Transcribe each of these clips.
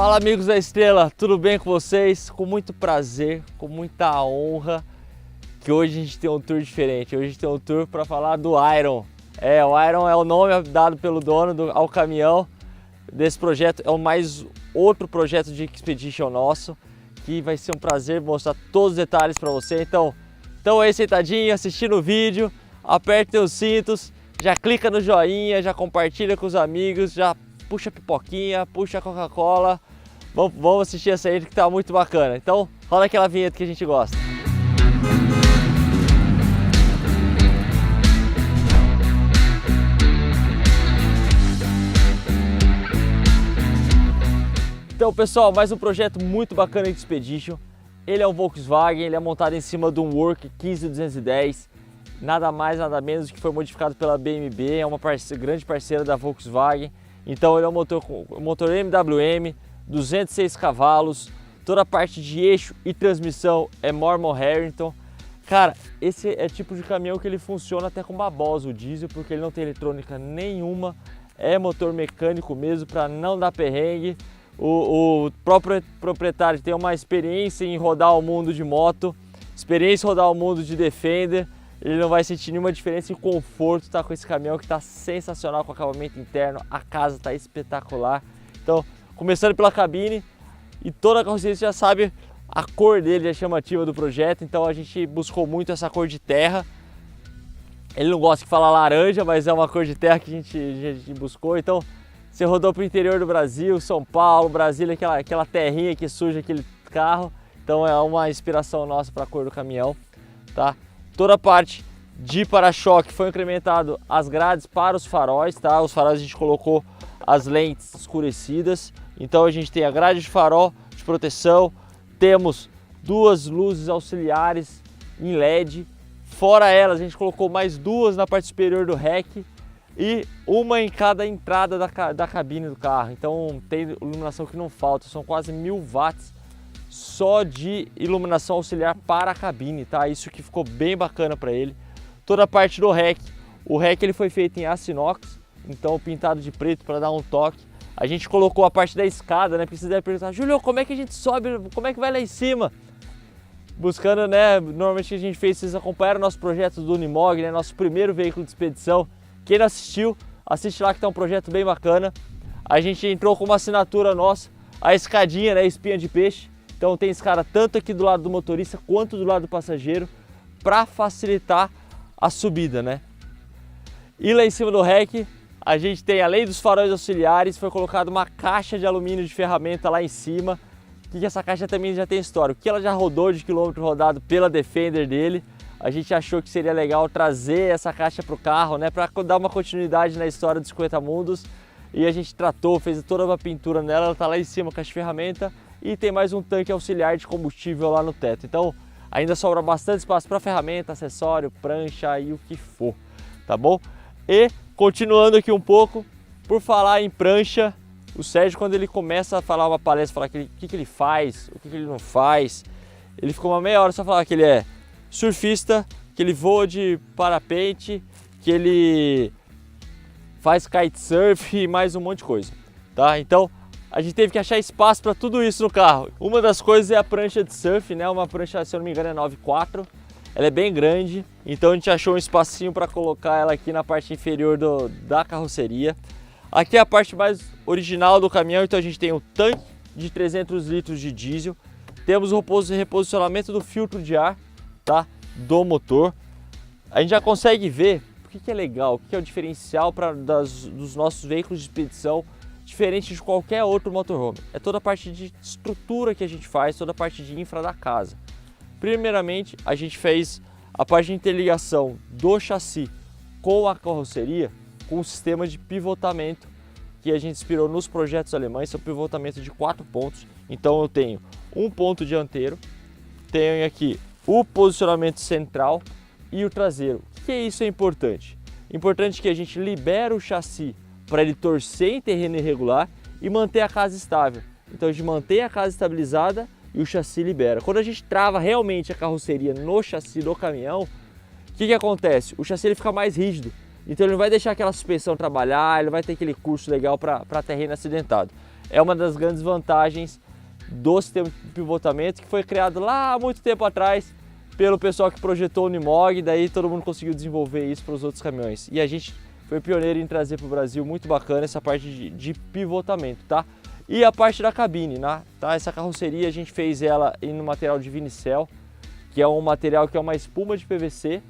Fala amigos da Estrela, tudo bem com vocês? Com muito prazer, com muita honra, que hoje a gente tem um tour diferente. Hoje a gente tem um tour para falar do Iron. O Iron é o nome dado pelo dono ao caminhão desse projeto. É mais outro projeto de Expedition nosso, que vai ser um prazer mostrar todos os detalhes para você. Então aí sentadinho, assistindo o vídeo, apertem os cintos, já clica no joinha, já compartilha com os amigos, já puxa a pipoquinha, puxa a Coca-Cola. Vamos assistir essa aí que tá muito bacana. Então rola aquela vinheta que a gente gosta. Então pessoal, mais um projeto muito bacana de Expedition. Ele é um Volkswagen, ele é montado em cima de um Work 15210. Nada mais, nada menos do que foi modificado pela BMW, é uma grande parceira da Volkswagen. Então ele é um motor MWM, 206 cavalos, toda a parte de eixo e transmissão é Mormon Harrington. Cara, esse é o tipo de caminhão que ele funciona até com babosa, o diesel, porque ele não tem eletrônica nenhuma, é motor mecânico mesmo para não dar perrengue. O próprio proprietário tem uma experiência em rodar o mundo de moto, experiência em rodar o mundo de Defender. Ele não vai sentir nenhuma diferença em conforto, tá com esse caminhão que tá sensacional com acabamento interno, a casa tá espetacular. Então, começando pela cabine, e toda a carroceria você já sabe a cor dele é chamativa do projeto, então a gente buscou muito essa cor de terra. Ele não gosta de falar laranja, mas é uma cor de terra que a gente buscou. Então, você rodou pro interior do Brasil, São Paulo, Brasília, aquela terrinha que suja aquele carro. Então é uma inspiração nossa para a cor do caminhão, tá? Toda a parte de para-choque foi incrementado as grades para os faróis, tá? Os faróis a gente colocou as lentes escurecidas. Então a gente tem a grade de farol de proteção, temos duas luzes auxiliares em LED. Fora elas, a gente colocou mais duas na parte superior do REC e uma em cada entrada da cabine do carro. Então tem iluminação que não falta, são quase 1000 watts só de iluminação auxiliar para a cabine, tá? Isso que ficou bem bacana para ele. Toda a parte do REC, o REC ele foi feito em aço inox, então pintado de preto para dar um toque. A gente colocou a parte da escada, né? Precisa perguntar, Júlio, como é que a gente sobe, como é que vai lá em cima? Buscando, né? Normalmente a gente fez, vocês acompanharam o nosso projeto do Unimog, né? Nosso primeiro veículo de expedição. Quem não assistiu, assiste lá que tá um projeto bem bacana. A gente entrou com uma assinatura nossa, a escadinha, né? Espinha de peixe. Então tem escada tanto aqui do lado do motorista quanto do lado do passageiro para facilitar a subida, né? E lá em cima do REC a gente tem, além dos faróis auxiliares, foi colocada uma caixa de alumínio de ferramenta lá em cima. Que essa caixa também já tem história, que ela já rodou de quilômetro rodado pela Defender dele. A gente achou que seria legal trazer essa caixa para o carro, né? Para dar uma continuidade na história dos 50 mundos. E a gente tratou, fez toda uma pintura nela, ela tá lá em cima, caixa de ferramenta. E tem mais um tanque auxiliar de combustível lá no teto. Então ainda sobra bastante espaço para ferramenta, acessório, prancha e o que for, tá bom? E continuando aqui um pouco, por falar em prancha, o Sérgio, quando ele começa a falar uma palestra, falar o que ele faz, o que ele não faz, ele ficou uma meia hora só falar que ele é surfista, que ele voa de parapente, que ele faz kitesurf e mais um monte de coisa, tá? Então a gente teve que achar espaço para tudo isso no carro. Uma das coisas é a prancha de surf, né? Uma prancha, se eu não me engano, é 9.4. Ela é bem grande, então a gente achou um espacinho para colocar ela aqui na parte inferior da carroceria. Aqui é a parte mais original do caminhão, então a gente tem um tanque de 300 litros de diesel. Temos o reposicionamento do filtro de ar, tá? Do motor. A gente já consegue ver o que é legal, o que é o diferencial dos nossos veículos de expedição, diferente de qualquer outro motorhome. É toda a parte de estrutura que a gente faz, toda a parte de infra da casa. Primeiramente, a gente fez a parte de interligação do chassi com a carroceria, com um sistema de pivotamento que a gente inspirou nos projetos alemães, são pivotamento de 4 pontos. Então eu tenho um ponto dianteiro, tenho aqui o posicionamento central e o traseiro. O que isso é importante? Importante que a gente libera o chassi para ele torcer em terreno irregular e manter a casa estável. Então a gente mantém a casa estabilizada e o chassi libera. Quando a gente trava realmente a carroceria no chassi do caminhão, o que acontece? O chassi ele fica mais rígido, então ele não vai deixar aquela suspensão trabalhar, ele vai ter aquele curso legal para terreno acidentado. é uma das grandes vantagens do sistema de pivotamento que foi criado lá há muito tempo atrás pelo pessoal que projetou o Unimog, daí todo mundo conseguiu desenvolver isso para os outros caminhões. E a gente foi pioneiro em trazer para o Brasil, muito bacana essa parte de pivotamento, tá? E a parte da cabine, né? Tá? Essa carroceria a gente fez ela em um material de Vinicel, que é um material que é uma espuma de PVC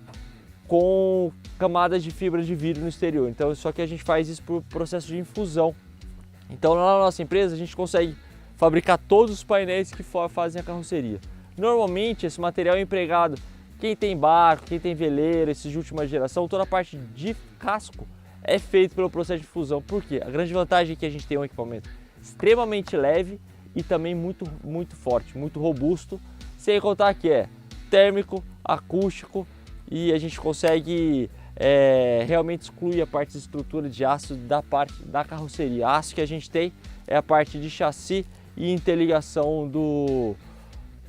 com camadas de fibra de vidro no exterior. Então, só que a gente faz isso por processo de infusão. Então, lá na nossa empresa, a gente consegue fabricar todos os painéis que fazem a carroceria. Normalmente, esse material é empregado quem tem barco, quem tem veleiro, esses de última geração, toda a parte de casco é feito pelo processo de fusão. Por quê? A grande vantagem é que a gente tem um equipamento extremamente leve e também muito forte, muito robusto, sem contar que é térmico, acústico e a gente consegue realmente excluir a parte de estrutura de aço da parte da carroceria. A aço que a gente tem é a parte de chassi e interligação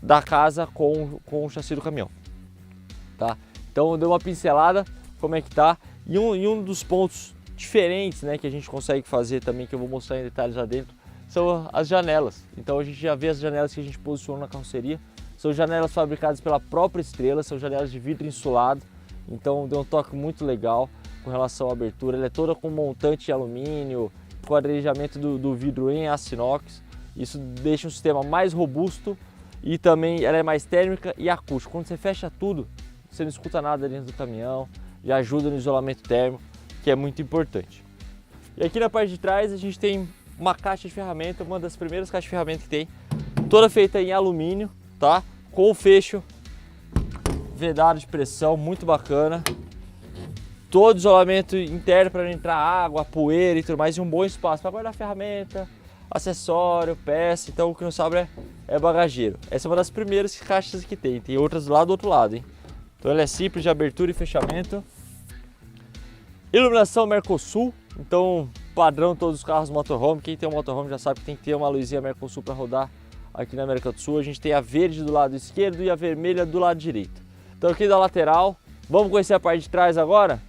da casa com o chassi do caminhão. Tá? Então deu uma pincelada como é que tá e um dos pontos diferentes, né, que a gente consegue fazer também, que eu vou mostrar em detalhes lá dentro, são as janelas. Então a gente já vê as janelas que a gente posicionou na carroceria, são janelas fabricadas pela própria Estrela, são janelas de vidro insulado, então deu um toque muito legal com relação à abertura. Ela é toda com montante de alumínio, quadrilhamento do vidro em aço inox, isso deixa um sistema mais robusto e também ela é mais térmica e acústica. Quando você fecha tudo, você não escuta nada dentro do caminhão, já ajuda no isolamento térmico, que é muito importante. E aqui na parte de trás a gente tem uma caixa de ferramenta, uma das primeiras caixas de ferramenta que tem, toda feita em alumínio, tá? Com o fecho vedado de pressão, muito bacana. Todo isolamento interno para não entrar água, poeira e tudo mais, e um bom espaço para guardar ferramenta, acessório, peça. Então o que não sobra é bagageiro. Essa é uma das primeiras caixas que tem outras do outro lado, hein? Então ela é simples de abertura e fechamento. Iluminação Mercosul, então padrão todos os carros motorhome. Quem tem um motorhome já sabe que tem que ter uma luzinha Mercosul para rodar aqui na América do Sul. A gente tem a verde do lado esquerdo e a vermelha do lado direito. Então aqui da lateral, vamos conhecer a parte de trás agora?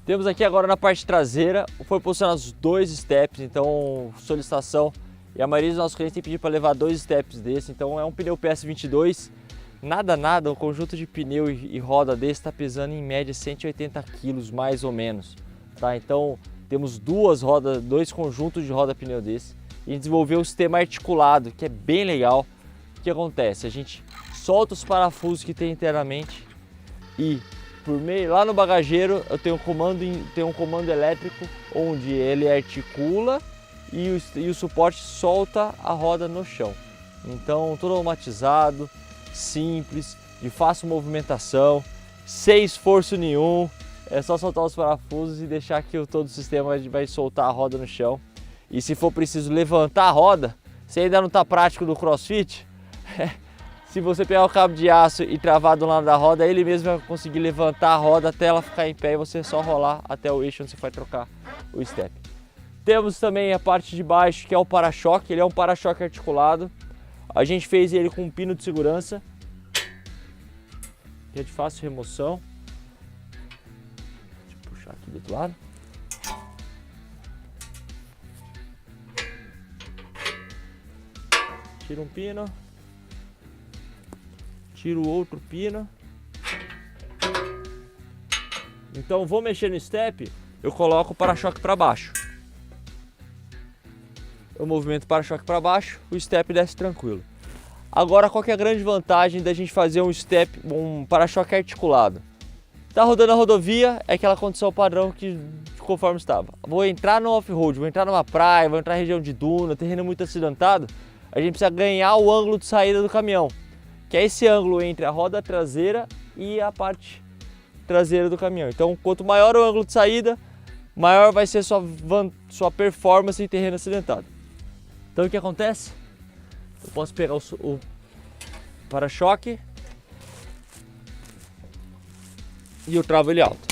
Temos aqui agora na parte traseira, foi posicionado os dois steps, então solicitação, e a maioria dos nossos clientes tem pedido para levar 2 steps desse, então é um pneu PS22, nada, um conjunto de pneu e roda desse está pesando em média 180 kg mais ou menos, tá? Então temos dois conjuntos de roda pneu desse, e desenvolveu um sistema articulado, que é bem legal. O que acontece? A gente solta os parafusos que tem internamente e por meio, lá no bagageiro eu tenho um comando elétrico onde ele articula e o suporte solta a roda no chão. Então todo automatizado, simples, de fácil movimentação, sem esforço nenhum, é só soltar os parafusos e deixar que todo o sistema vai soltar a roda no chão. E se for preciso levantar a roda, se ainda não está prático do CrossFit, se você pegar o cabo de aço e travar do lado da roda, ele mesmo vai conseguir levantar a roda até ela ficar em pé e você só rolar até o eixo onde você vai trocar o step. Temos também a parte de baixo, que é o para-choque. Ele é um para-choque articulado. A gente fez ele com um pino de segurança, que é de fácil remoção. Deixa eu puxar aqui do outro lado. Tira um pino, tiro o outro pino. Então vou mexer no step, eu coloco o para-choque para baixo. Eu movimento o para-choque para baixo, o step desce tranquilo. Agora qual que é a grande vantagem da gente fazer um para-choque articulado? Tá rodando a rodovia, é aquela condição padrão que conforme estava. Vou entrar no off-road, vou entrar numa praia, vou entrar na região de duna, terreno muito acidentado. A gente precisa ganhar o ângulo de saída do caminhão, que é esse ângulo entre a roda traseira e a parte traseira do caminhão. Então, quanto maior o ângulo de saída, maior vai ser sua performance em terreno acidentado. Então, o que acontece? Eu posso pegar o para-choque e eu travo ele alto.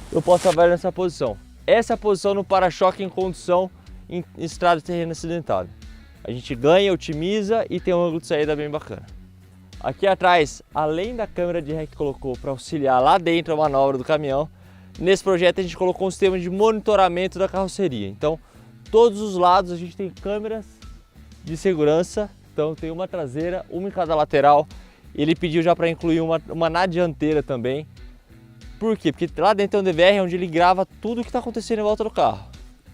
Eu posso trabalhar nessa posição. Essa é a posição no para-choque em condução em estrada de terreno acidentado. A gente ganha, otimiza e tem um ângulo de saída bem bacana. Aqui atrás, além da câmera de ré que colocou para auxiliar lá dentro a manobra do caminhão, nesse projeto a gente colocou um sistema de monitoramento da carroceria. Então, todos os lados a gente tem câmeras de segurança. Então tem uma traseira, uma em cada lateral. Ele pediu já para incluir uma na dianteira também. Por quê? Porque lá dentro tem um DVR onde ele grava tudo o que está acontecendo em volta do carro.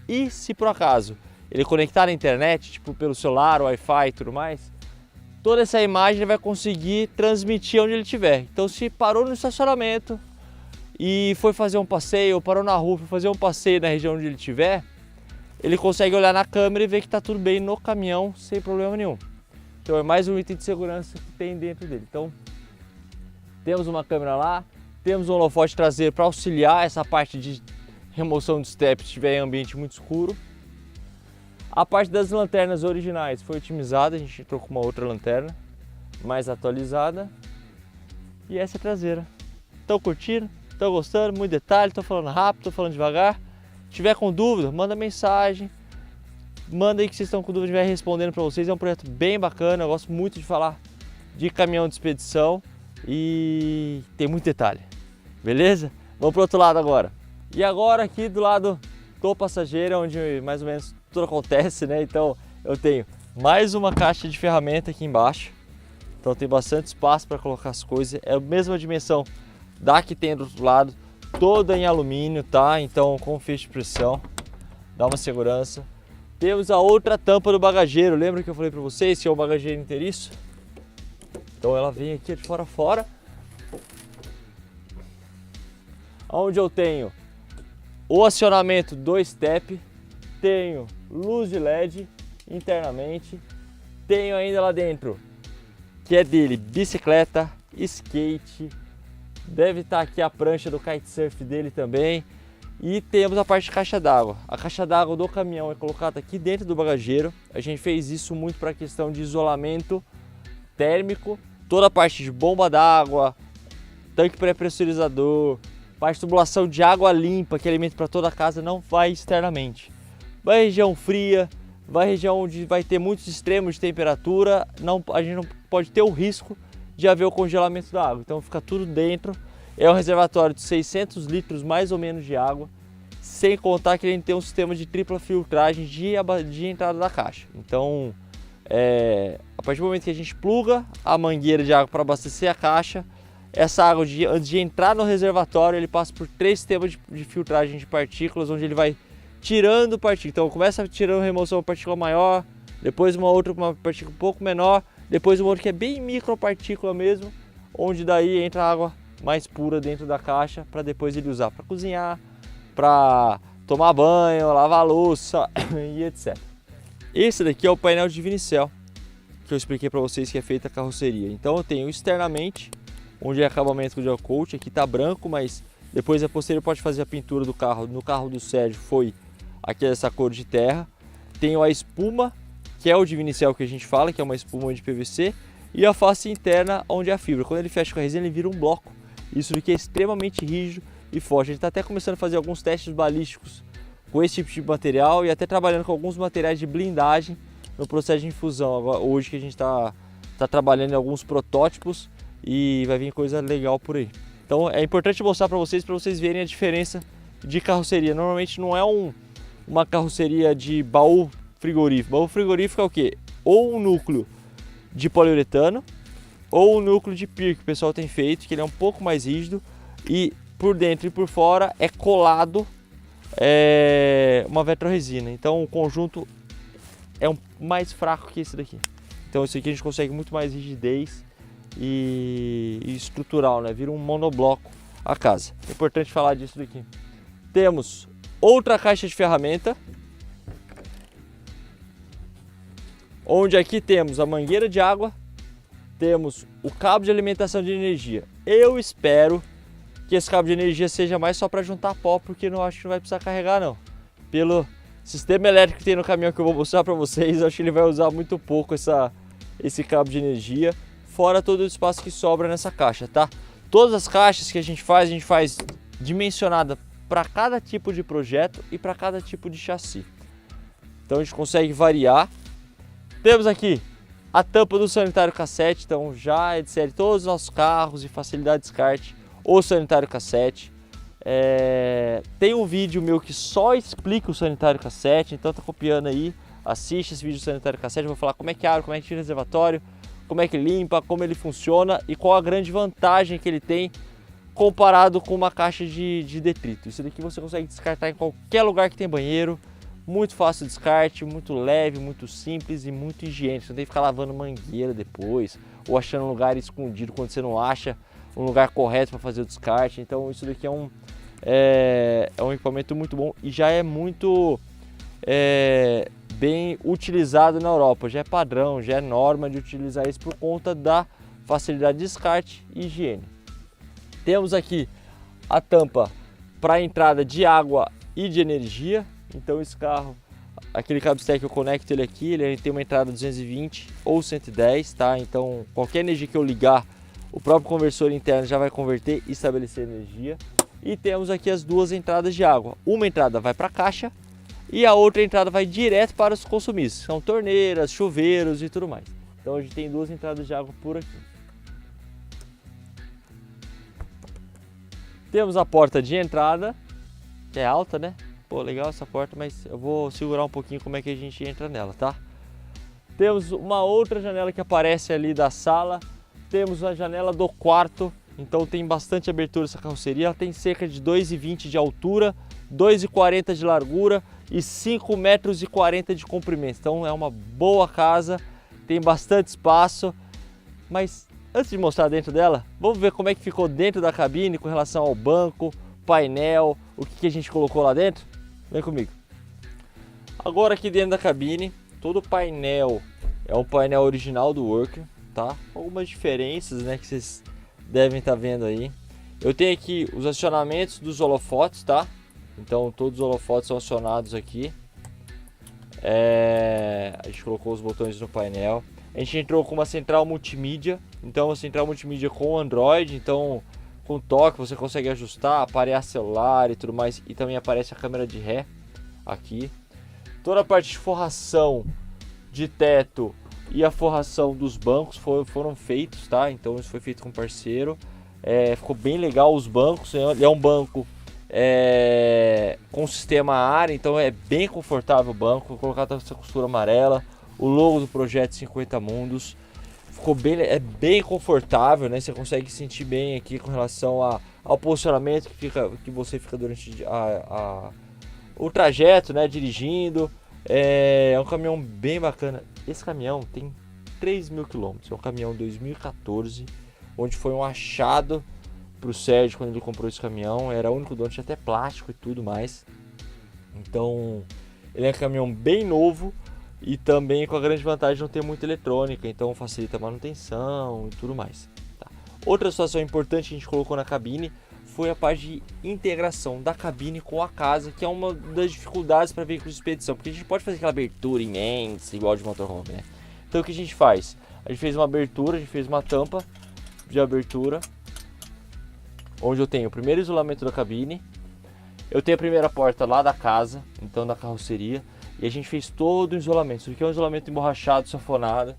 E se por acaso ele conectar na internet, tipo pelo celular, Wi-Fi e tudo mais, toda essa imagem ele vai conseguir transmitir onde ele estiver. Então se parou no estacionamento e foi fazer um passeio, ou parou na rua, foi fazer um passeio na região onde ele estiver, ele consegue olhar na câmera e ver que está tudo bem no caminhão sem problema nenhum. Então é mais um item de segurança que tem dentro dele. Então temos uma câmera lá, temos um holofote traseiro para auxiliar essa parte de remoção de step se estiver em ambiente muito escuro. A parte das lanternas originais foi otimizada, a gente trocou uma outra lanterna mais atualizada. E essa é a traseira. Estão curtindo? Estão gostando? Muito detalhe, estou falando rápido, estou falando devagar. Se tiver com dúvida, manda mensagem. Manda aí que vocês estão com dúvida, a gente vai respondendo para vocês. É um projeto bem bacana, eu gosto muito de falar de caminhão de expedição e tem muito detalhe, beleza? Vamos para o outro lado agora. E agora aqui do lado do passageiro, onde mais ou menos tudo acontece, né? Então eu tenho mais uma caixa de ferramenta aqui embaixo. Então tem bastante espaço para colocar as coisas. É a mesma dimensão da que tem do outro lado, toda em alumínio, tá? Então com feixe de pressão, dá uma segurança. Temos a outra tampa do bagageiro, lembra que eu falei para vocês que é o bagageiro inteiriço? Então ela vem aqui de fora a fora, onde eu tenho o acionamento do step, tenho luz de LED internamente, tenho ainda lá dentro, que é dele, bicicleta, skate, deve estar aqui a prancha do kitesurf dele também. E temos a parte de caixa d'água. A caixa d'água do caminhão é colocada aqui dentro do bagageiro. A gente fez isso muito para a questão de isolamento térmico. Toda a parte de bomba d'água, tanque pré-pressurizador, parte de tubulação de água limpa, que é alimento para toda a casa, não vai externamente. Vai região fria, vai região onde vai ter muitos extremos de temperatura, a gente não pode ter o risco de haver o congelamento da água. Então fica tudo dentro. É um reservatório de 600 litros mais ou menos de água, sem contar que ele tem um sistema de tripla filtragem de entrada da caixa. Então, a partir do momento que a gente pluga a mangueira de água para abastecer a caixa, essa água, antes de entrar no reservatório, ele passa por 3 sistemas de filtragem de partículas, onde ele vai tirando partículas. Então, começa tirando remoção de partícula maior, depois uma partícula um pouco menor, depois uma outra que é bem micropartícula mesmo, onde daí entra a água mais pura dentro da caixa para depois ele usar para cozinhar, para tomar banho, lavar a louça e etc. Esse daqui é o painel de Vinicel que eu expliquei para vocês que é feita a carroceria. Então eu tenho externamente, onde é acabamento com gel coat, aqui tá branco, mas depois a posterior pode fazer a pintura do carro. No carro do Sérgio foi aqui essa cor de terra. Tenho a espuma, que é o de Vinicel que a gente fala, que é uma espuma de PVC, e a face interna onde é a fibra. Quando ele fecha com a resina, ele vira um bloco. Isso daqui é extremamente rígido e forte. A gente está até começando a fazer alguns testes balísticos com esse tipo de material e até trabalhando com alguns materiais de blindagem no processo de infusão. Agora, hoje que a gente está trabalhando em alguns protótipos e vai vir coisa legal por aí. Então é importante mostrar para vocês verem a diferença de carroceria. Normalmente não é uma carroceria de baú frigorífico. Baú frigorífico é o quê? Ou um núcleo de poliuretano, ou o núcleo de PIR que o pessoal tem feito, que ele é um pouco mais rígido e por dentro e por fora é colado uma vetroresina. Então o conjunto é mais fraco que esse daqui. Então esse aqui a gente consegue muito mais rigidez e estrutural, né? Vira um monobloco a casa. É importante falar disso daqui. Temos outra caixa de ferramenta, onde aqui temos a mangueira de água, temos o cabo de alimentação de energia. Eu espero que esse cabo de energia seja mais só para juntar pó, porque não acho que não vai precisar carregar não. Pelo sistema elétrico que tem no caminhão que eu vou mostrar para vocês, eu acho que ele vai usar muito pouco esse cabo de energia, fora todo o espaço que sobra nessa caixa, tá? Todas as caixas que a gente faz dimensionada para cada tipo de projeto e para cada tipo de chassi. Então a gente consegue variar. Temos aqui A tampa do sanitário cassete, então já é de série todos os nossos carros e facilidade de descarte, o sanitário cassete. Tem um vídeo meu que só explica o sanitário cassete, então tá copiando aí, assiste esse vídeo do sanitário cassete, eu vou falar como é que abre, como é que tira o reservatório, como é que limpa, como ele funciona e qual a grande vantagem que ele tem comparado com uma caixa de detrito. Isso daqui você consegue descartar em qualquer lugar que tem banheiro, muito fácil de descarte, muito leve, muito simples e muito higiênico. Você não tem que ficar lavando mangueira depois ou achando um lugar escondido quando você não acha um lugar correto para fazer o descarte. Então isso daqui é um equipamento muito bom e já é muito bem utilizado na Europa. Já é padrão, já é norma de utilizar isso por conta da facilidade de descarte e higiene. Temos aqui a tampa para entrada de água e de energia. Então esse carro, aquele cabo stack eu conecto ele aqui, ele tem uma entrada 220 ou 110, tá? Então qualquer energia que eu ligar, o próprio conversor interno já vai converter e estabelecer energia. E temos aqui as duas entradas de água. Uma entrada vai para a caixa e a outra entrada vai direto para os consumistas. São torneiras, chuveiros e tudo mais. Então a gente tem duas entradas de água por aqui. Temos a porta de entrada, que é alta, né? Pô, legal essa porta, mas eu vou segurar um pouquinho como é que a gente entra nela, tá? Temos uma outra janela que aparece ali da sala. Temos a janela do quarto, então tem bastante abertura essa carroceria. Ela tem cerca de 2,20 de altura, 2,40 de largura e 5,40 metros de comprimento. Então é uma boa casa, tem bastante espaço, mas antes de mostrar dentro dela, vamos ver como é que ficou dentro da cabine com relação ao banco, painel, o que a gente colocou lá dentro. Vem comigo. Agora aqui dentro da cabine, todo o painel é um painel original do Worker, tá? Algumas diferenças, né, que vocês devem estar vendo aí. Eu tenho aqui os acionamentos dos holofotes, tá? Então todos os holofotes são acionados aqui. A gente colocou os botões no painel. A gente entrou com uma central multimídia, então a central multimídia com Android, então com toque você consegue ajustar, aparelhar celular e tudo mais, e também aparece a câmera de ré aqui. Toda a parte de forração de teto e a forração dos bancos foram feitos, tá? Então isso foi feito com parceiro. Ficou bem legal os bancos. Ele é um banco com sistema ar, então é bem confortável o banco. Vou colocar essa costura amarela, o logo do projeto 50 Mundos. Ficou bem confortável, né? Você consegue sentir bem aqui com relação ao posicionamento que você fica durante o trajeto, né? Dirigindo. É um caminhão bem bacana. Esse caminhão tem 3.000 km. É um caminhão 2014, onde foi um achado para o Sérgio quando ele comprou esse caminhão. Era o único dono, tinha até plástico e tudo mais. Então ele é um caminhão bem novo e também com a grande vantagem de não ter muita eletrônica, então facilita a manutenção e tudo mais, tá? Outra situação importante que a gente colocou na cabine foi a parte de integração da cabine com a casa, que é uma das dificuldades para veículos de expedição, porque a gente pode fazer aquela abertura imensa igual de motorhome, né? Então o que a gente faz? A gente fez uma abertura, a gente fez uma tampa de abertura, onde eu tenho o primeiro isolamento da cabine, eu tenho a primeira porta lá da casa, então da carroceria, e a gente fez todo o isolamento. Isso aqui é um isolamento emborrachado, safonado.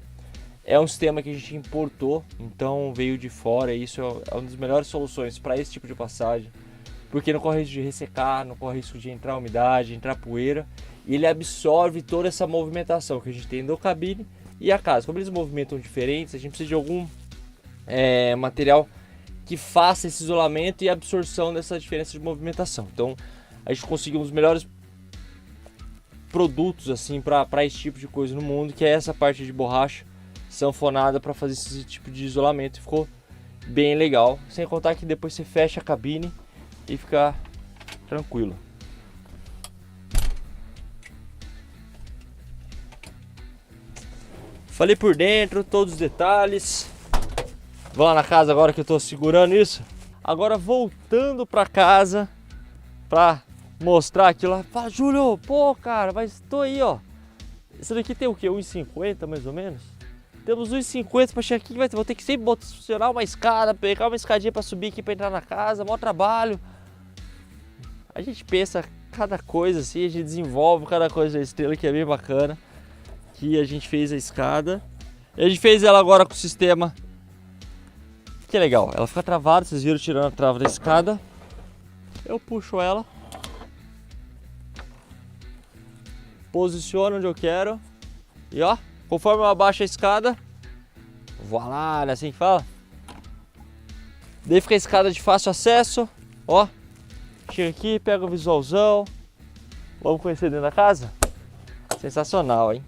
É um sistema que a gente importou, então veio de fora. E isso é uma das melhores soluções para esse tipo de passagem, porque não corre risco de ressecar, não corre risco de entrar umidade, entrar poeira. E ele absorve toda essa movimentação que a gente tem no cabine e a casa. Como eles movimentam diferentes, a gente precisa de algum material que faça esse isolamento e absorção dessa diferença de movimentação. Então a gente conseguiu um dos melhores produtos assim para esse tipo de coisa no mundo, que é essa parte de borracha sanfonada para fazer esse tipo de isolamento. Ficou bem legal, sem contar que depois você fecha a cabine e fica tranquilo. Falei por dentro todos os detalhes. Vou lá na casa agora que eu tô segurando isso. Agora voltando para casa para mostrar aquilo lá. Fala, Júlio, pô, cara, mas tô aí, ó. Isso daqui tem o quê? 1,50 mais ou menos? Temos 1,50 para chegar aqui. Vou ter que sempre funcionar uma escada, pegar uma escadinha para subir aqui para entrar na casa. Maior trabalho. A gente pensa cada coisa assim, a gente desenvolve cada coisa da estrela, que é bem bacana. Que a gente fez a escada. E a gente fez ela agora com o sistema. Que legal, ela fica travada, vocês viram tirando a trava da escada. Eu puxo ela, posiciono onde eu quero e ó, conforme eu abaixo a escada, voilá, é assim que fala. Daí fica a escada de fácil acesso, ó. Chega aqui, pega o visualzão. Vamos conhecer dentro da casa? Sensacional, hein?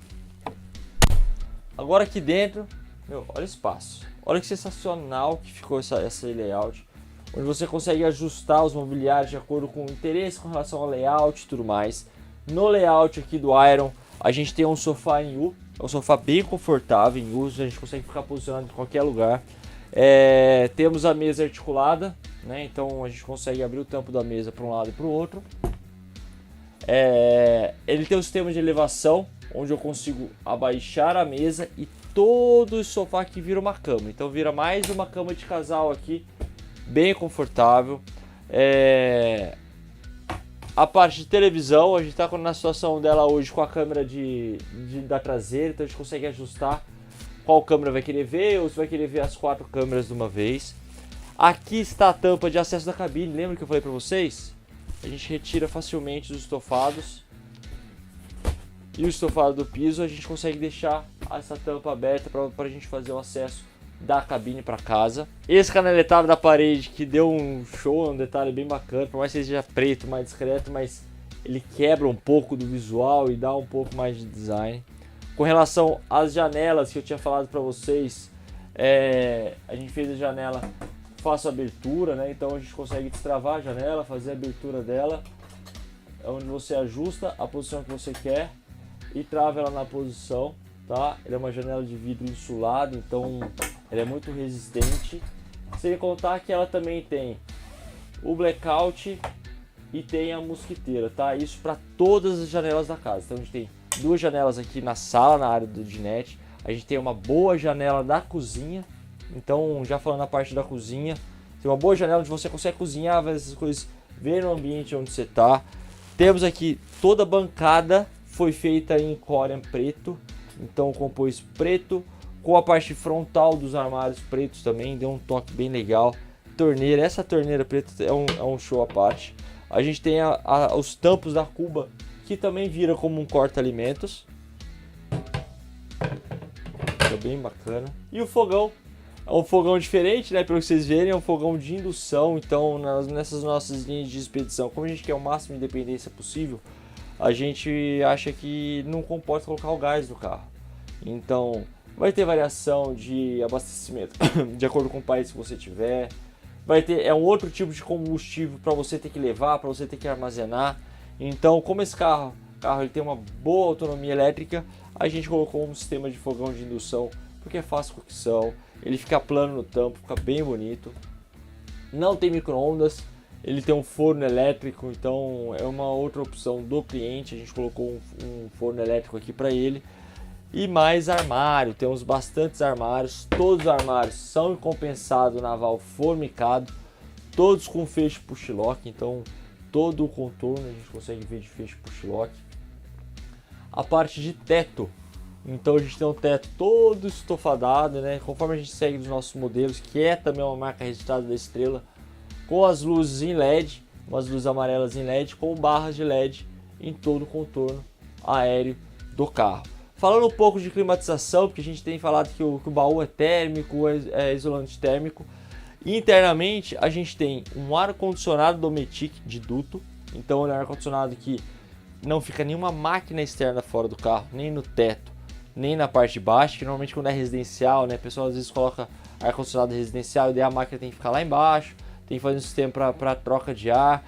Agora aqui dentro, meu, olha o espaço. Olha que sensacional que ficou essa layout. Onde você consegue ajustar os mobiliários de acordo com o interesse com relação ao layout e tudo mais. No layout aqui do Iron, a gente tem um sofá em U. É um sofá bem confortável em uso, a gente consegue ficar posicionado em qualquer lugar. Temos a mesa articulada, né? Então a gente consegue abrir o tampo da mesa para um lado e para o outro. Ele tem um sistema de elevação, onde eu consigo abaixar a mesa e todo o sofá aqui vira uma cama. Então vira mais uma cama de casal aqui, bem confortável. A parte de televisão, a gente está na situação dela hoje com a câmera da traseira, então a gente consegue ajustar qual câmera vai querer ver, ou se vai querer ver as 4 câmeras de uma vez. Aqui está a tampa de acesso da cabine, lembra que eu falei para vocês? A gente retira facilmente os estofados e o estofado do piso, a gente consegue deixar essa tampa aberta para a gente fazer o acesso da cabine para casa. Esse canaletado da parede que deu um show, um detalhe bem bacana, por mais que seja preto, mais discreto, mas ele quebra um pouco do visual e dá um pouco mais de design. Com relação às janelas que eu tinha falado para vocês, a gente fez a janela fácil abertura, né? Então a gente consegue destravar a janela, fazer a abertura dela, onde você ajusta a posição que você quer e trava ela na posição, tá? Ela é uma janela de vidro insulado, então ela é muito resistente. Sem contar que ela também tem o blackout e tem a mosquiteira, tá? Isso para todas as janelas da casa. Então a gente tem 2 janelas aqui na sala, na área do dinette. A gente tem uma boa janela da cozinha. Então, já falando na parte da cozinha, tem uma boa janela onde você consegue cozinhar, ver essas coisas, ver no ambiente onde você está. Temos aqui toda a bancada foi feita em Corian preto, então compôs preto, com a parte frontal dos armários pretos também, deu um toque bem legal. Torneira, essa torneira preta é um show à parte. A gente tem os tampos da cuba, que também vira como um corta-alimentos. É bem bacana. E o fogão. É um fogão diferente, né? Para vocês verem, é um fogão de indução. Então, nessas nossas linhas de expedição, como a gente quer o máximo de independência possível, a gente acha que não comporta colocar o gás no carro. Então, vai ter variação de abastecimento de acordo com o país que você tiver. Vai ter um outro tipo de combustível para você ter que levar, para você ter que armazenar. Então, como esse carro ele tem uma boa autonomia elétrica, a gente colocou um sistema de fogão de indução, porque é fácil cocção. Ele fica plano no tampo, fica bem bonito. Não tem micro-ondas, ele tem um forno elétrico, então é uma outra opção do cliente. A gente colocou um forno elétrico aqui para ele. E mais armário, temos bastantes armários. Todos os armários são em compensado naval formicado, todos com feixe push lock, então todo o contorno a gente consegue ver de feixe push lock. A parte de teto, então a gente tem um teto todo estofadado, né? Conforme a gente segue dos nossos modelos, que é também uma marca registrada da Estrela, com as luzes em LED, umas luzes amarelas em LED, com barras de LED em todo o contorno aéreo do carro. Falando um pouco de climatização, porque a gente tem falado que o baú é térmico, é isolante térmico. Internamente a gente tem um ar-condicionado Dometic de duto, então é um ar-condicionado que não fica nenhuma máquina externa fora do carro, nem no teto, nem na parte de baixo, que normalmente quando é residencial, né, o pessoal às vezes coloca ar-condicionado residencial e daí a máquina tem que ficar lá embaixo, tem que fazer um sistema para troca de ar.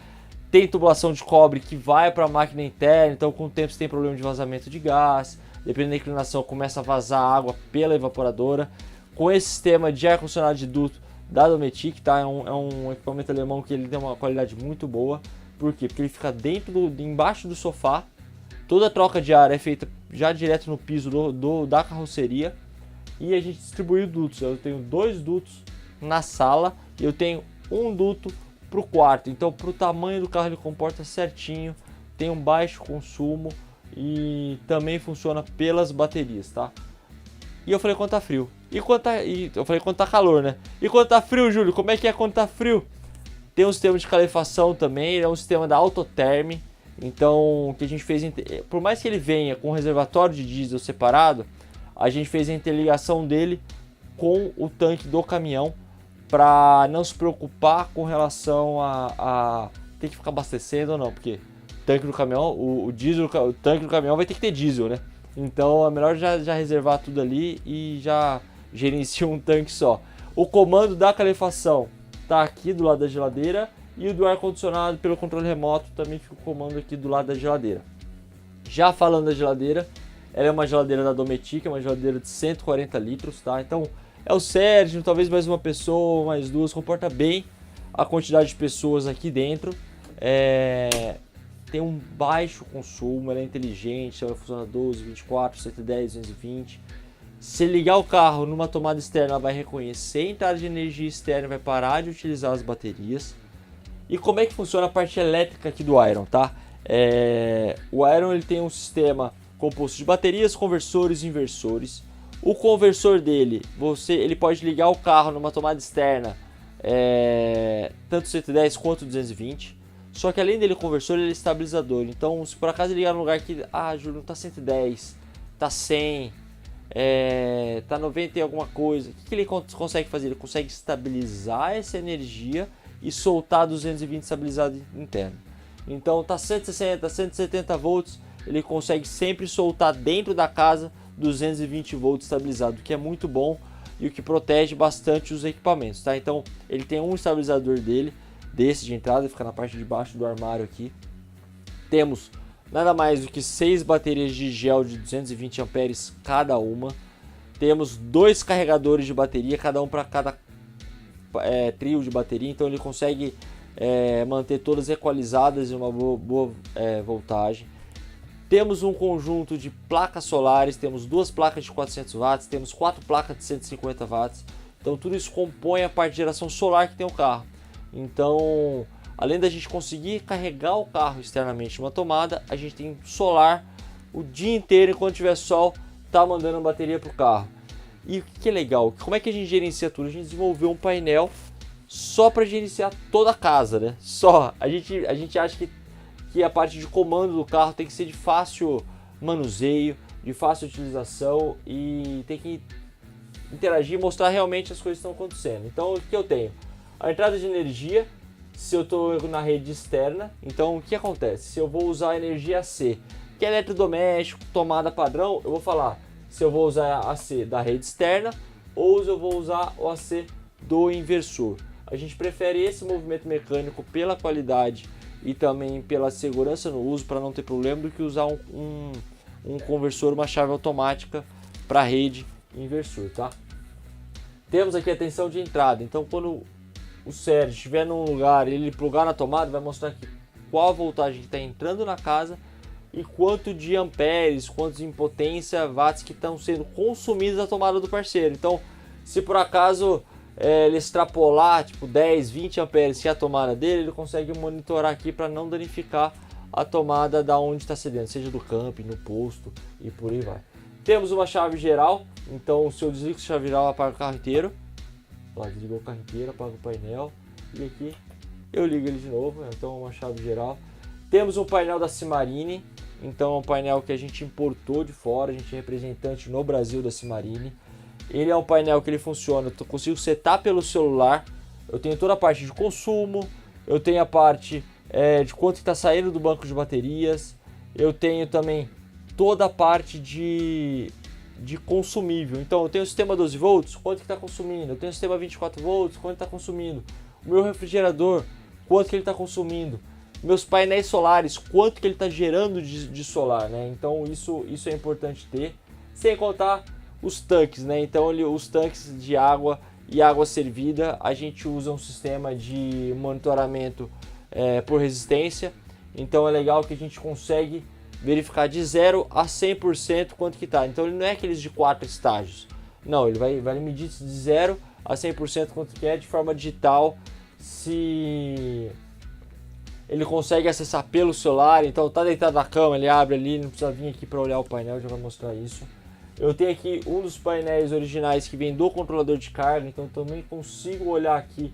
Tem tubulação de cobre que vai para a máquina interna, então com o tempo você tem problema de vazamento de gás, dependendo da inclinação começa a vazar água pela evaporadora. Com esse sistema de ar-condicionado de duto da Dometic, tá? É um equipamento alemão que ele tem uma qualidade muito boa. Por quê? Porque ele fica embaixo do sofá. Toda a troca de ar é feita já direto no piso da carroceria. E a gente distribuiu dutos. Eu tenho 2 dutos na sala e eu tenho um duto para o quarto. Então, para o tamanho do carro, ele comporta certinho. Tem um baixo consumo e também funciona pelas baterias, tá? E eu falei quando tá frio. Eu falei quando tá calor, né? E quando tá frio, Júlio, como é que é quando tá frio? Tem um sistema de calefação também, é um sistema da Autotherm. Então, que a gente fez, por mais que ele venha com um reservatório de diesel separado, a gente fez a interligação dele com o tanque do caminhão para não se preocupar com relação a ter que ficar abastecendo ou não, porque o tanque do caminhão, o tanque do caminhão vai ter que ter diesel, né? Então é melhor já reservar tudo ali e já gerenciar um tanque só. O comando da calefação tá aqui do lado da geladeira e o do ar-condicionado pelo controle remoto também fica o comando aqui do lado da geladeira. Já falando da geladeira, ela é uma geladeira da Dometic, é uma geladeira de 140 litros, tá? Então é o Sérgio, talvez mais uma pessoa, mais duas, comporta bem a quantidade de pessoas aqui dentro. Tem um baixo consumo, ela é inteligente, ela funciona 12, 24, 110, 220. Se ligar o carro numa tomada externa, ela vai reconhecer a entrada de energia externa e vai parar de utilizar as baterias. E como é que funciona a parte elétrica aqui do Iron, tá? O Iron ele tem um sistema composto de baterias, conversores e inversores. O conversor dele, ele pode ligar o carro numa tomada externa, tanto 110 quanto 220. Só que além dele conversor, ele é estabilizador. Então, se por acaso ligar num lugar que, Júlio, não tá 110, tá 100, tá 90 e alguma coisa, o que ele consegue fazer? Ele consegue estabilizar essa energia e soltar 220 estabilizado interno. Então, tá 160, 170 volts, ele consegue sempre soltar dentro da casa 220 volts estabilizado, o que é muito bom e o que protege bastante os equipamentos, tá? Então, ele tem um estabilizador desse de entrada, fica na parte de baixo do armário aqui. Temos nada mais do que 6 baterias de gel de 220 amperes cada uma. Temos 2 carregadores de bateria, cada um para cada trio de bateria, então ele consegue manter todas equalizadas em uma boa voltagem. Temos um conjunto de placas solares, temos 2 placas de 400 watts, temos 4 placas de 150 watts. Então tudo isso compõe a parte de geração solar que tem o carro. Então, além da gente conseguir carregar o carro externamente numa tomada, a gente tem solar o dia inteiro, enquanto tiver sol, tá mandando bateria pro carro. E o que é legal, como é que a gente gerencia tudo? A gente desenvolveu um painel só para gerenciar toda a casa, né? Só. A gente acha que a parte de comando do carro tem que ser de fácil manuseio, de fácil utilização e tem que interagir e mostrar realmente as coisas que estão acontecendo. Então, o que eu tenho? A entrada de energia, se eu estou na rede externa, então o que acontece? Se eu vou usar a energia AC, que é eletrodoméstico, tomada padrão, eu vou falar se eu vou usar a AC da rede externa ou se eu vou usar o AC do inversor. A gente prefere esse movimento mecânico pela qualidade e também pela segurança no uso, para não ter problema, do que usar um conversor, uma chave automática para rede inversor, tá? Temos aqui a tensão de entrada, então quando o Sérgio estiver num lugar e ele plugar na tomada, vai mostrar aqui qual a voltagem que está entrando na casa e quanto de amperes, quantos em potência, watts que estão sendo consumidos da tomada do parceiro. Então, se por acaso ele extrapolar tipo 10, 20 amperes que é a tomada dele, ele consegue monitorar aqui para não danificar a tomada da onde está cedendo, seja do camping, no posto e por aí vai. Temos uma chave geral, então se eu desligo a chave geral, apaga o carro inteiro. Desligou o carro inteiro, apaga o painel e aqui eu ligo ele de novo, então uma chave geral. Temos um painel da Cimarine, então é um painel que a gente importou de fora, a gente é representante no Brasil da Cimarine. Ele é um painel que ele funciona, eu consigo setar pelo celular, eu tenho toda a parte de consumo, eu tenho a parte de quanto está saindo do banco de baterias, eu tenho também toda a parte de consumível. Então eu tenho o sistema 12 volts, quanto que está consumindo, eu tenho o sistema 24 volts, quanto está consumindo, o meu refrigerador, quanto que ele está consumindo, meus painéis solares, quanto que ele está gerando de solar, né? Então isso é importante ter, sem contar os tanques, né? Então os tanques de água e água servida, a gente usa um sistema de monitoramento por resistência, então é legal que a gente consegue verificar de 0 a 100% quanto que tá. Então ele não é aqueles de 4 estágios, não, ele vai medir de 0 a 100% quanto que é de forma digital, se ele consegue acessar pelo celular. Então tá deitado na cama, ele abre ali, não precisa vir aqui para olhar o painel, já vai mostrar isso. Eu tenho aqui um dos painéis originais que vem do controlador de carga, então também consigo olhar aqui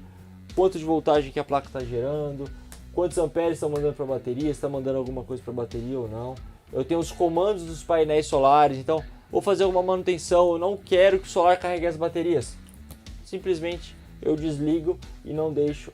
quanto de voltagem que a placa está gerando, quantos amperes estão mandando para a bateria, se está mandando alguma coisa para a bateria ou não. Eu tenho os comandos dos painéis solares, então vou fazer alguma manutenção, eu não quero que o solar carregue as baterias. Simplesmente eu desligo e não deixo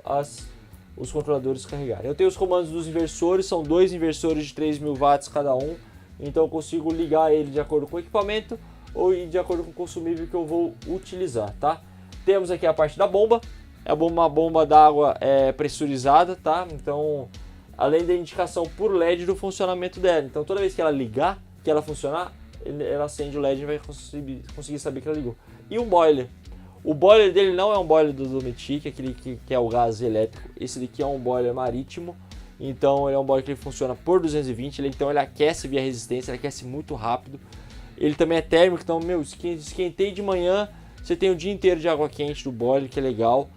os controladores carregarem. Eu tenho os comandos dos inversores, são 2 inversores de 3.000 watts cada um, então eu consigo ligar ele de acordo com o equipamento ou de acordo com o consumível que eu vou utilizar, tá? Temos aqui a parte da bomba, é uma bomba d'água pressurizada, tá? Então, além da indicação por LED do funcionamento dela, então toda vez que ela ligar, que ela funcionar, ela acende o LED e vai conseguir saber que ela ligou. E um boiler. O boiler dele não é um boiler do Dometic, aquele que é o gás elétrico. Esse daqui é um boiler marítimo. Então ele é um boiler que funciona por 220. Então ele aquece via resistência, ele aquece muito rápido. Ele também é térmico, então esquentei de manhã, você tem o dia inteiro de água quente do boiler, que é legal.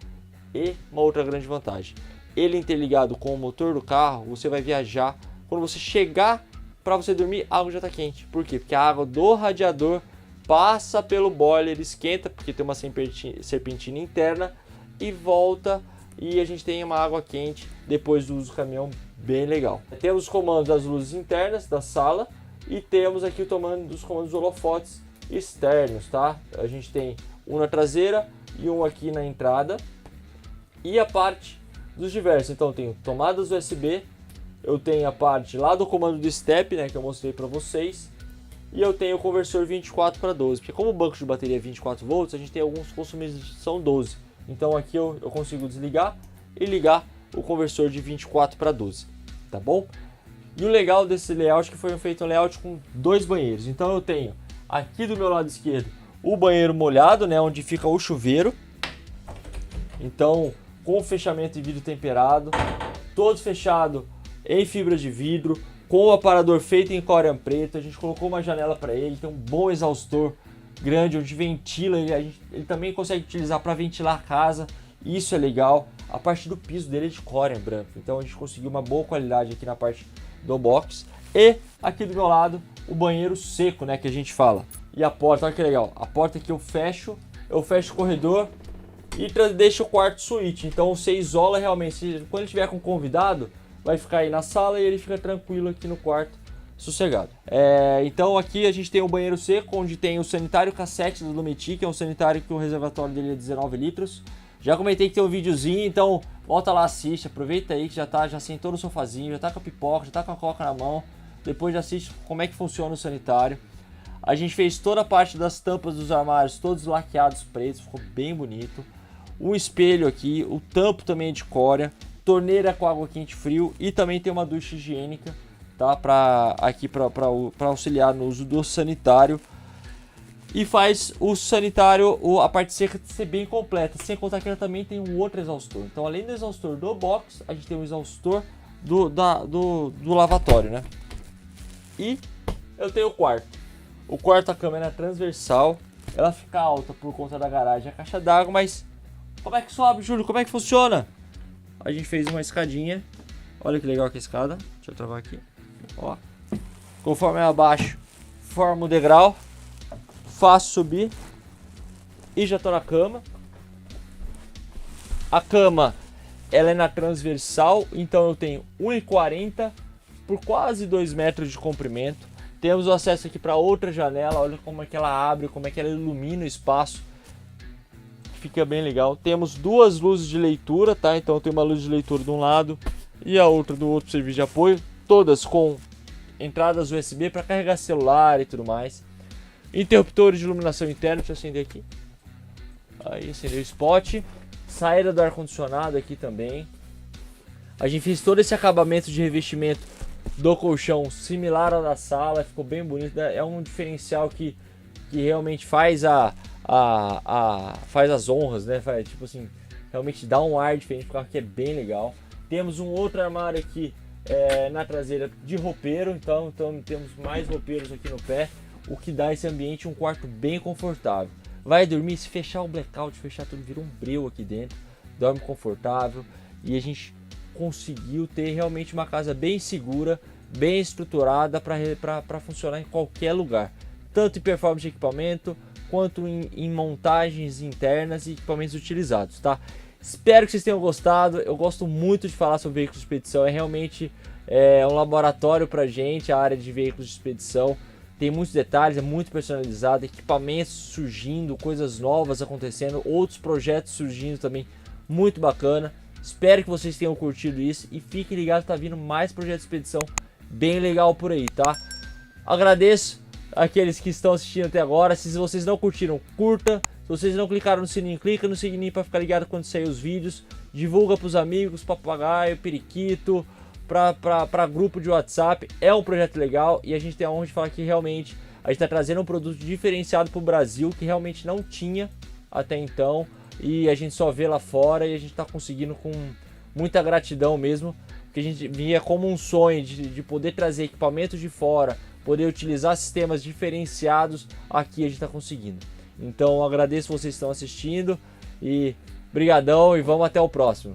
E uma outra grande vantagem, ele interligado com o motor do carro, você vai viajar. Quando você chegar para você dormir, a água já está quente. Por quê? Porque a água do radiador passa pelo boiler, esquenta, porque tem uma serpentina interna, e volta, e a gente tem uma água quente depois do uso do caminhão, bem legal. Temos os comandos das luzes internas da sala, e temos aqui o comando dos comandos dos holofotes externos, tá? A gente tem um na traseira e um aqui na entrada, e a parte dos diversos. Então eu tenho tomadas USB, eu tenho a parte lá do comando do step, né, que eu mostrei para vocês, e eu tenho o conversor 24 para 12, porque como o banco de bateria é 24 volts, a gente tem alguns consumidores que são 12. Então aqui eu consigo desligar e ligar o conversor de 24 para 12, tá bom? E o legal desse layout é que foi feito um layout com 2 banheiros. Então eu tenho aqui do meu lado esquerdo o banheiro molhado, né, onde fica o chuveiro. Então com fechamento de vidro temperado, todo fechado em fibra de vidro, com o aparador feito em corian preto. A gente colocou uma janela para ele, tem um bom exaustor grande onde ventila, ele também consegue utilizar para ventilar a casa, isso é legal. A parte do piso dele é de corian branco, então a gente conseguiu uma boa qualidade aqui na parte do box. E aqui do meu lado o banheiro seco, né, que a gente fala. E a porta, olha que legal, a porta aqui eu fecho o corredor e deixo o quarto suíte, então você isola realmente. Quando ele estiver com convidado, vai ficar aí na sala e ele fica tranquilo aqui no quarto, sossegado. Então aqui a gente tem o banheiro seco, onde tem o sanitário cassete do Dometic, que é um sanitário que o reservatório dele é 19 litros. Já comentei que tem um videozinho, então volta lá, assiste, aproveita aí que já sentou no sofazinho, já tá com a pipoca, já tá com a coca na mão, depois já assiste como é que funciona o sanitário. A gente fez toda a parte das tampas dos armários, todos laqueados pretos, ficou bem bonito. Um espelho aqui, o tampo também é de cória, torneira com água quente e frio, e também tem uma ducha higiênica, tá? Para auxiliar no uso do sanitário. E faz o sanitário, a parte seca, ser bem completa, sem contar que ela também tem um outro exaustor. Então além do exaustor do box, a gente tem o exaustor do lavatório, né? E eu tenho o quarto. O quarto, a cama é transversal, ela fica alta por conta da garagem, a caixa d'água, mas como é que sobe, Júlio? Como é que funciona? A gente fez uma escadinha, olha que legal que a escada, deixa eu travar aqui, ó. Conforme eu abaixo, forma o degrau, faço subir e já tô na cama. A cama, ela é na transversal, então eu tenho 1,40 por quase 2 metros de comprimento. Temos o acesso aqui para outra janela, olha como é que ela abre, como é que ela ilumina o espaço. Fica bem legal. Temos 2 luzes de leitura, tá? Então tem uma luz de leitura de um lado e a outra do outro serviço de apoio, todas com entradas USB para carregar celular e tudo mais. Interruptores de iluminação interna, deixa eu acender aqui. Aí acendeu o spot. Saída do ar condicionado aqui também. A gente fez todo esse acabamento de revestimento do colchão similar ao da sala, ficou bem bonito. É um diferencial que realmente faz faz as honras, né? Faz, tipo assim, realmente dá um ar diferente pro carro, que é bem legal. Temos um outro armário aqui na traseira de roupeiro, então temos mais roupeiros aqui no pé, o que dá esse ambiente um quarto bem confortável. Vai dormir, se fechar o blackout, fechar tudo, vira um breu aqui dentro, dorme confortável, e a gente conseguiu ter realmente uma casa bem segura, bem estruturada para funcionar em qualquer lugar. tanto em performance de equipamento, quanto em montagens internas e equipamentos utilizados, tá? Espero que vocês tenham gostado. Eu gosto muito de falar sobre veículos de expedição, é realmente um laboratório pra gente, a área de veículos de expedição. Tem muitos detalhes, é muito personalizado, equipamentos surgindo, coisas novas acontecendo, outros projetos surgindo também, muito bacana. Espero que vocês tenham curtido isso e fiquem ligados, tá vindo mais projetos de expedição bem legal por aí, tá? Agradeço aqueles que estão assistindo até agora. Se vocês não curtiram, curta. Se vocês não clicaram no sininho, clica no sininho para ficar ligado quando sair os vídeos. Divulga para os amigos, papagaio, periquito, para grupo de WhatsApp. É um projeto legal e a gente tem a honra de falar que realmente a gente está trazendo um produto diferenciado para o Brasil que realmente não tinha até então. E a gente só vê lá fora e a gente está conseguindo com muita gratidão mesmo. Porque a gente via como um sonho de poder trazer equipamentos de fora, poder utilizar sistemas diferenciados, aqui a gente está conseguindo. Então agradeço vocês que estão assistindo e brigadão e vamos até o próximo.